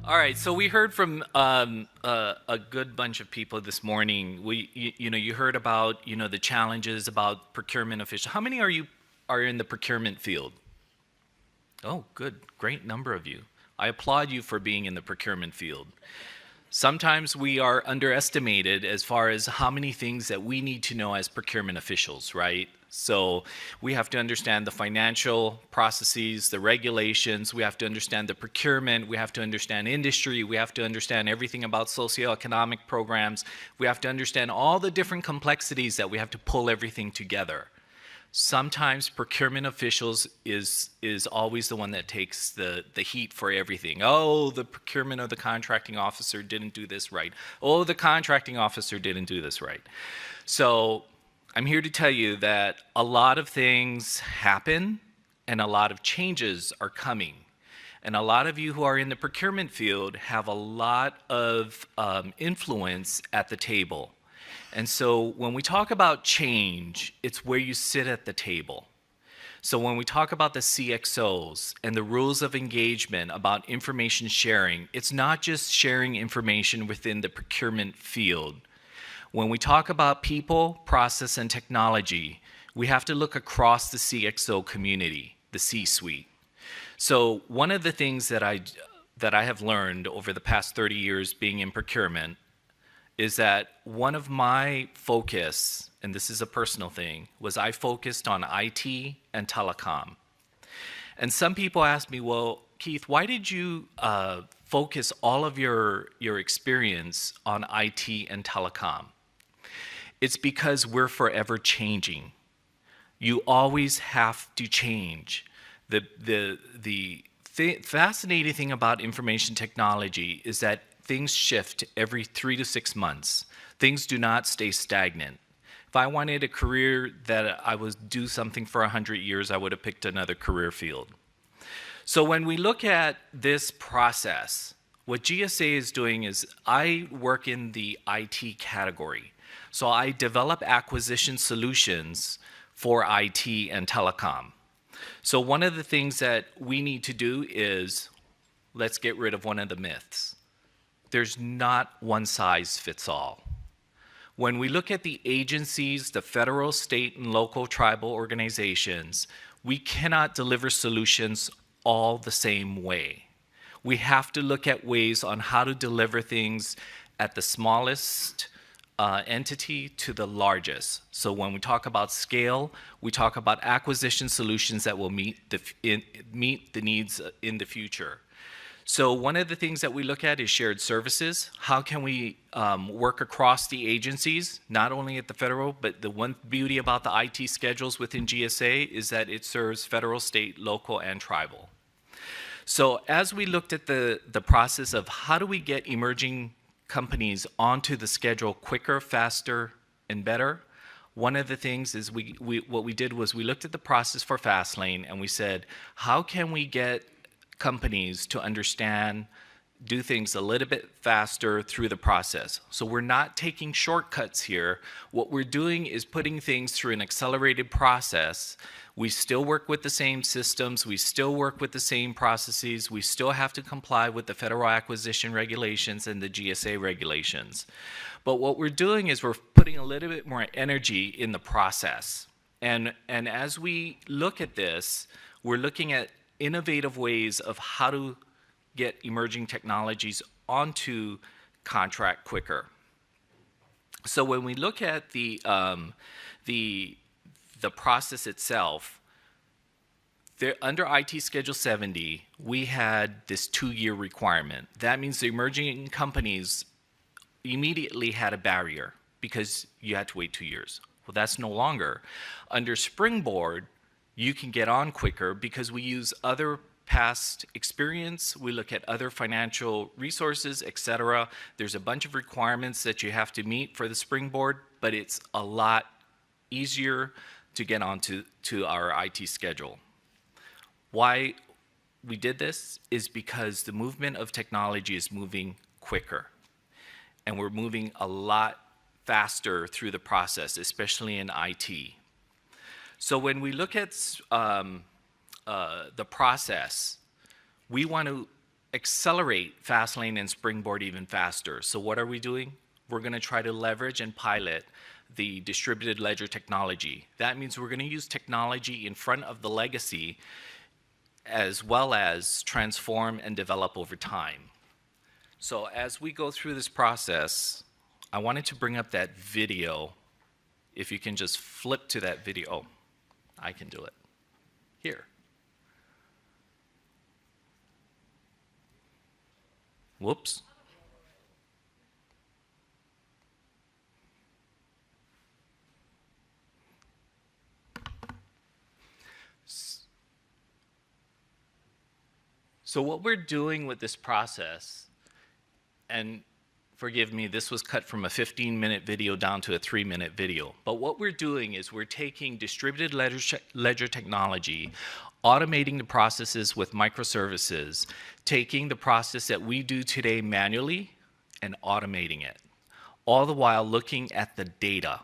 All right, so we heard from a good bunch of people this morning. You heard about the challenges about procurement officials. How many are in the procurement field? Oh, good, great number of you. I applaud you for being in the procurement field. Sometimes we are underestimated as far as how many things that we need to know as procurement officials, right? So we have to understand the financial processes, the regulations, we have to understand the procurement, we have to understand industry, we have to understand everything about socioeconomic programs, we have to understand all the different complexities that we have to pull everything together. Sometimes procurement officials is always the one that takes the heat for everything. Oh, the procurement of the contracting officer didn't do this right. Oh, the contracting officer didn't do this right. So I'm here to tell you that a lot of things happen and a lot of changes are coming. And a lot of you who are in the procurement field have a lot of influence at the table. And so when we talk about change, it's where you sit at the table. So when we talk about the CXOs and the rules of engagement about information sharing, it's not just sharing information within the procurement field. When we talk about people, process, and technology, we have to look across the CXO community, the C-suite. So one of the things that I have learned over the past 30 years being in procurement is that one of my focus, and this is a personal thing, was I focused on IT and telecom. And some people ask me, well, Keith, why did you focus all of your experience on IT and telecom? It's because we're forever changing. You always have to change. The fascinating thing about information technology is that things shift every 3 to 6 months. Things do not stay stagnant. If I wanted a career that I would do something for 100 years, I would have picked another career field. So when we look at this process, what GSA is doing is I work in the IT category. So I develop acquisition solutions for IT and telecom. So one of the things that we need to do is let's get rid of one of the myths. There's not one size fits all. When we look at the agencies, the federal, state, and local tribal organizations, we cannot deliver solutions all the same way. We have to look at ways on how to deliver things at the smallest entity to the largest. So when we talk about scale, we talk about acquisition solutions that will meet the needs in the future. So one of the things that we look at is shared services. How can we work across the agencies, not only at the federal, but the one beauty about the IT schedules within GSA is that it serves federal, state, local, and tribal. So as we looked at the process of how do we get emerging companies onto the schedule quicker, faster, and better, one of the things is what we did was we looked at the process for FASTLane and we said, how can we get companies to understand, do things a little bit faster through the process. So we're not taking shortcuts here. What we're doing is putting things through an accelerated process. We still work with the same systems. We still work with the same processes. We still have to comply with the federal acquisition regulations and the GSA regulations. But what we're doing is we're putting a little bit more energy in the process. And as we look at this, we're looking at innovative ways of how to get emerging technologies onto contract quicker. So when we look at the process itself, under IT Schedule 70, we had this 2-year requirement. That means the emerging companies immediately had a barrier because you had to wait 2 years. Well, that's no longer. Under Springboard, you can get on quicker because we use other past experience, we look at other financial resources, etc. There's a bunch of requirements that you have to meet for the Springboard, but it's a lot easier to get onto our IT schedule. Why we did this is because the movement of technology is moving quicker, and we're moving a lot faster through the process, especially in IT. So when we look at the process, we want to accelerate FASTLane and Springboard even faster. So what are we doing? We're going to try to leverage and pilot the distributed ledger technology. That means we're going to use technology in front of the legacy as well as transform and develop over time. So as we go through this process, I wanted to bring up that video. If you can just flip to that video. Oh, I can do it. Here. Whoops. So what we're doing with this process, and forgive me, this was cut from a 15-minute video down to a 3-minute video. But what we're doing is we're taking distributed ledger technology, automating the processes with microservices, taking the process that we do today manually and automating it, all the while looking at the data.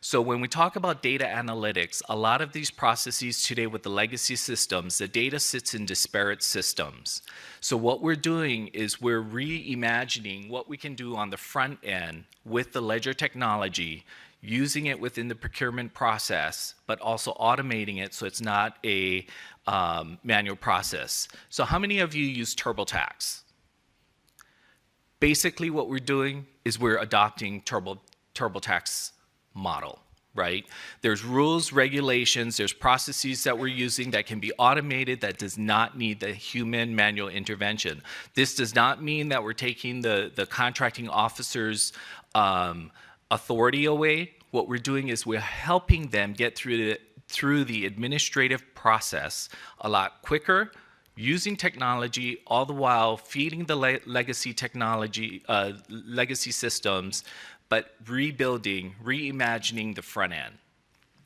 So when we talk about data analytics, a lot of these processes today with the legacy systems, the data sits in disparate systems. So what we're doing is we're reimagining what we can do on the front end with the ledger technology, using it within the procurement process, but also automating it so it's not a manual process. So how many of you use TurboTax? Basically what we're doing is we're adopting TurboTax model, right? There's rules, regulations, there's processes that we're using that can be automated that does not need the human manual intervention. This does not mean that we're taking the contracting officer's authority away. What we're doing is we're helping them get through the administrative process a lot quicker, using technology, all the while feeding the legacy technology, legacy systems, but rebuilding, reimagining the front end.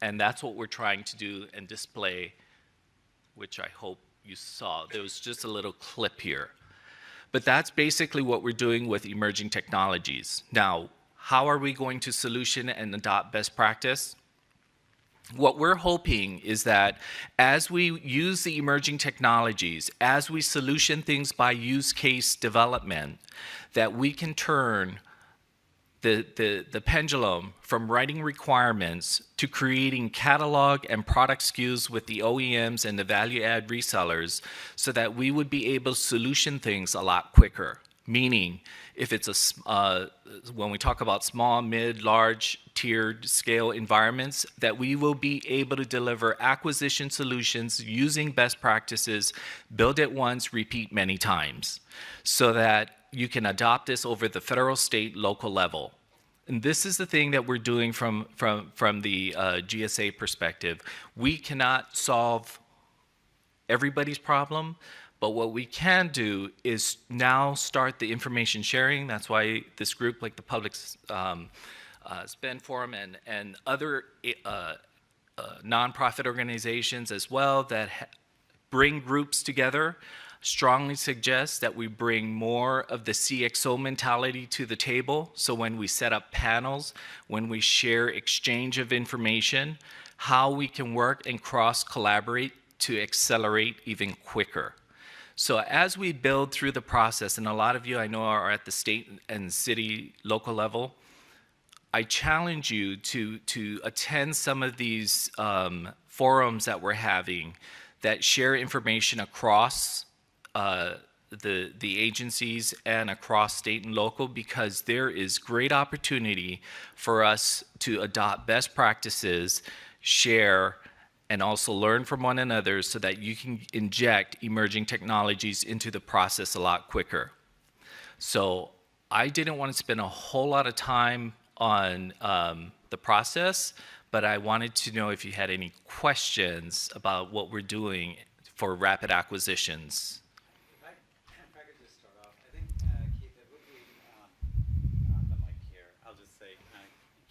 And that's what we're trying to do and display, which I hope you saw. There was just a little clip here. But that's basically what we're doing with emerging technologies. Now, how are we going to solution and adopt best practice? What we're hoping is that as we use the emerging technologies, as we solution things by use case development, that we can turn the pendulum from writing requirements to creating catalog and product SKUs with the OEMs and the value-add resellers so that we would be able to solution things a lot quicker. Meaning, if it's when we talk about small, mid, large, tiered scale environments, that we will be able to deliver acquisition solutions using best practices, build it once, repeat many times, so that you can adopt this over the federal, state, local level. And this is the thing that we're doing from the GSA perspective. We cannot solve everybody's problem, but what we can do is now start the information sharing. That's why this group, like the Public Spend Forum and other nonprofit organizations as well that bring groups together, strongly suggest that we bring more of the CXO mentality to the table. So when we set up panels, when we share exchange of information, how we can work and cross-collaborate to accelerate even quicker. So as we build through the process, and a lot of you I know are at the state and city local level, I challenge you to attend some of these forums that we're having that share information across the agencies and across state and local, because there is great opportunity for us to adopt best practices, share, and also learn from one another so that you can inject emerging technologies into the process a lot quicker. So I didn't want to spend a whole lot of time on the process, but I wanted to know if you had any questions about what we're doing for rapid acquisitions. If I could just start off, I think, Keith, it would be, on the mic here, I'll just say,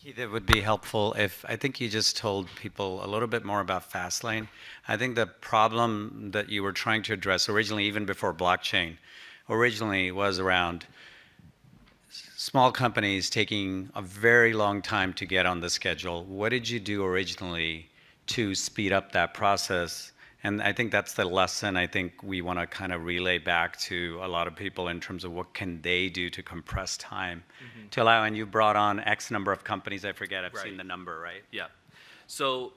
Keith, it would be helpful if, I think you just told people a little bit more about FASTLane. I think the problem that you were trying to address originally, even before blockchain, originally was around small companies taking a very long time to get on the schedule. What did you do originally to speed up that process? And I think that's the lesson I think we want to kind of relay back to a lot of people in terms of what can they do to compress time to allow, and you brought on X number of companies, I forget, I've seen Right. the number, right? Yeah. So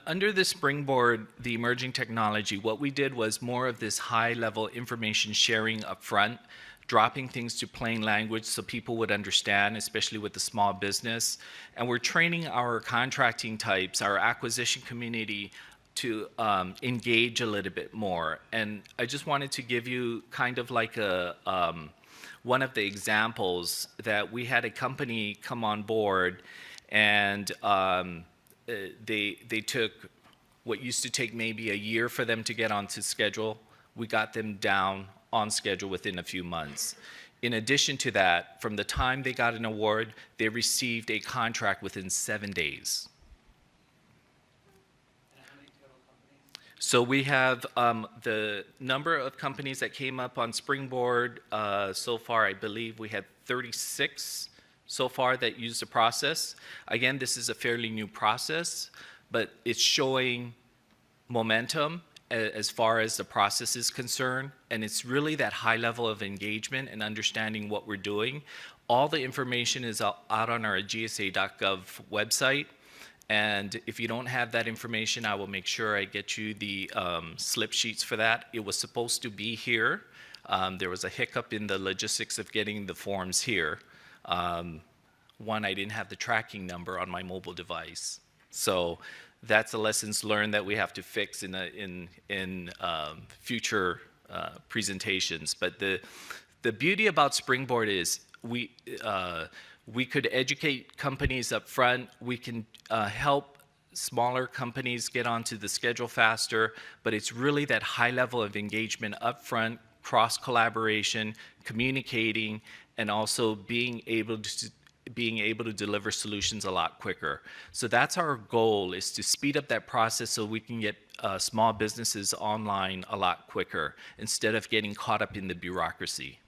under the Springboard, the emerging technology, what we did was more of this high-level information sharing up front, dropping things to plain language so people would understand, especially with the small business. And we're training our contracting types, our acquisition community, to engage a little bit more. And I just wanted to give you kind of like a one of the examples that we had a company come on board, and they took what used to take maybe a year for them to get onto schedule. We got them down on schedule within a few months. In addition to that, from the time they got an award, they received a contract within 7 days. So we have the number of companies that came up on Springboard so far. I believe we had 36 so far that used the process. Again, this is a fairly new process, but it's showing momentum as far as the process is concerned, and it's really that high level of engagement and understanding what we're doing. All the information is out on our GSA.gov website. And if you don't have that information, I will make sure I get you the slip sheets for that. It was supposed to be here. There was a hiccup in the logistics of getting the forms here. One, I didn't have the tracking number on my mobile device. So that's the lessons learned that we have to fix in future presentations. But the beauty about Springboard is we could educate companies up front. We can help smaller companies get onto the schedule faster, but it's really that high level of engagement up front, cross collaboration, communicating, and also being able to deliver solutions a lot quicker. So that's our goal, is to speed up that process so we can get small businesses online a lot quicker instead of getting caught up in the bureaucracy.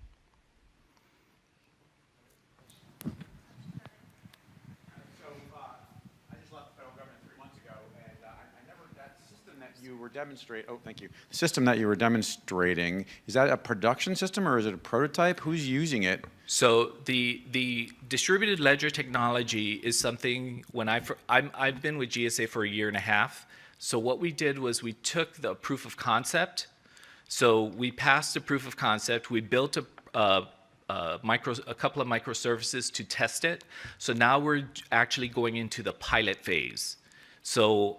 Oh, thank you. The system that you were demonstrating, is that a production system or is it a prototype? Who's using it? So the distributed ledger technology is something I've been with GSA for a year and a half. So what we did was we took the proof of concept. So we passed the proof of concept. We built a couple of microservices to test it. So now we're actually going into the pilot phase. So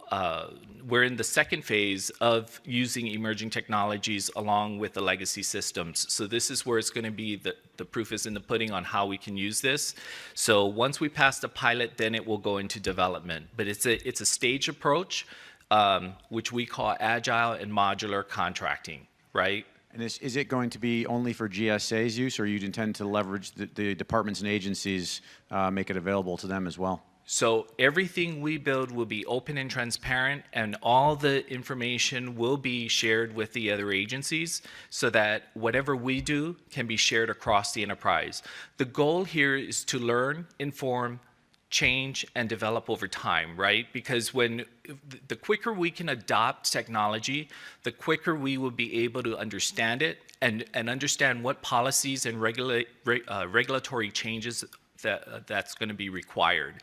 we're in the second phase of using emerging technologies along with the legacy systems. So this is where it's going to be the proof is in the pudding on how we can use this. So once we pass the pilot, then it will go into development. But it's a staged approach, which we call agile and modular contracting, right? And is it going to be only for GSA's use, or you'd intend to leverage the departments and agencies, make it available to them as well? So everything we build will be open and transparent, and all the information will be shared with the other agencies so that whatever we do can be shared across the enterprise. The goal here is to learn, inform, change, and develop over time, right? Because the quicker we can adopt technology, the quicker we will be able to understand it and understand what policies and regulatory changes that's going to be required.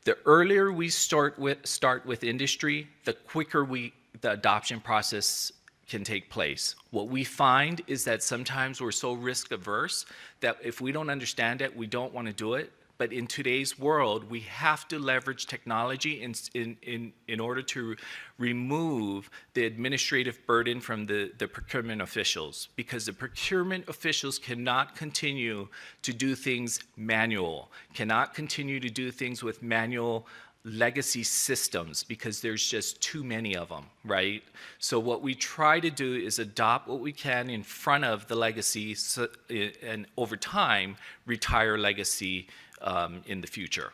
The earlier we start with industry, the quicker the adoption process can take place. What we find is that sometimes we're so risk averse that if we don't understand it, we don't want to do it. But in today's world, we have to leverage technology in order to remove the administrative burden from the procurement officials, because the procurement officials cannot continue to do things manual, cannot continue to do things with manual legacy systems, because there's just too many of them, right? So what we try to do is adopt what we can in front of the legacy, and over time, retire legacy in the future.